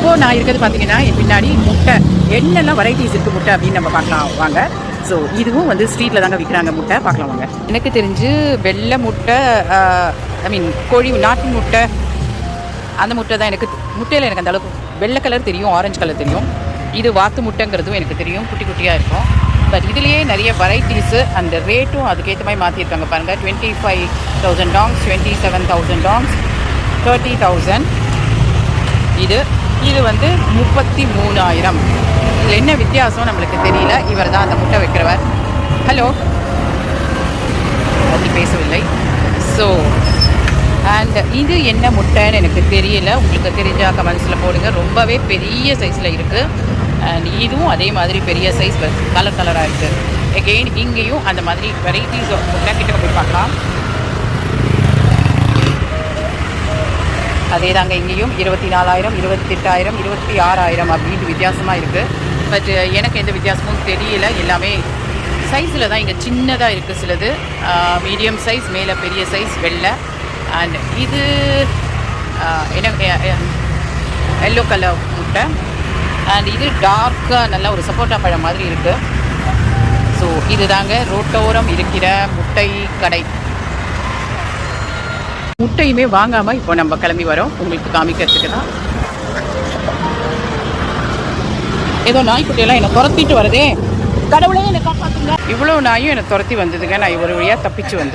இப்போது நான் இருக்கிறது பார்த்தீங்கன்னா என் பின்னாடி முட்டை என்னெல்லாம் வெரைட்டிஸ் இருக்குது முட்டை அப்படின்னு நம்ம பார்க்கலாம் வாங்க. ஸோ இதுவும் வந்து ஸ்ட்ரீட்டில் தாங்க விற்கிறாங்க முட்டை, பார்க்கலாம் வாங்க. எனக்கு தெரிஞ்சு வெள்ளை முட்டை, ஐ மீன் கோழி நாட்டு முட்டை, அந்த முட்டை தான் எனக்கு முட்டையில் எனக்கு அந்த அளவுக்கு வெள்ளை கலர் தெரியும், ஆரஞ்சு கலர் தெரியும். இது வாத்து முட்டைங்கிறதும் எனக்கு தெரியும், குட்டி குட்டியாக இருக்கும். பட் இதுலேயே நிறைய வெரைட்டிஸு, அந்த ரேட்டும் அதுக்கேற்ற மாதிரி மாற்றிருக்காங்க பாருங்கள். 25,000 டாங்ஸ், 27,000 டாங்ஸ், 30,000. இது வந்து 33,000. இதில் என்ன வித்தியாசம் நம்மளுக்கு தெரியல. இவர் தான் அந்த முட்டை வைக்கிறவர். ஹலோ, அப்படி பேசவில்லை. ஸோ அண்ட் இது என்ன முட்டைன்னு எனக்கு தெரியல, உங்களுக்கு தெரிஞ்சால் கமெண்ட்ஸில் போடுங்க. ரொம்பவே பெரிய சைஸில் இருக்குது. அண்ட் இதுவும் அதே மாதிரி பெரிய சைஸ், கலர் கலராக இருக்குது. எகெயின் இங்கேயும் அந்த மாதிரி வெரைட்டிஸ் ஆஃப் முட்டை கிட்ட போய் பார்க்கலாம். அதே தாங்க இங்கேயும் 24,000, 28,000, 26,000 அப்படின்ட்டு வித்தியாசமாக இருக்குது. பட் எனக்கு எந்த வித்தியாசமும் தெரியல. எல்லாமே சைஸில் தான் இங்கே சின்னதாக இருக்குது. சிலது மீடியம் சைஸ், மேலே பெரிய சைஸ் வெள்ளை. அண்ட் இது என்ன எல்லோ கலர் முட்டை. அண்ட் இது டார்க்காக நல்லா ஒரு சப்போட்டா பழம் மாதிரி இருக்குது. ஸோ இது தாங்க ரோட்டோரம் இருக்கிற முட்டை கடை. முட்டையுமே வாங்காமல் இப்போ நம்ம கிளம்பி வரோம் உங்களுக்கு காமிக்கிறதுக்கு தான். ஏதோ நாய்க்குட்டியெல்லாம் என்னை துரத்திட்டு வருதே, கடவுளே என்னை காப்பாற்றுங்க. இவ்வளோ நாயும் என்னை துரத்தி வந்ததுங்க. நான் ஒரு வழியாக தப்பிச்சு வந்து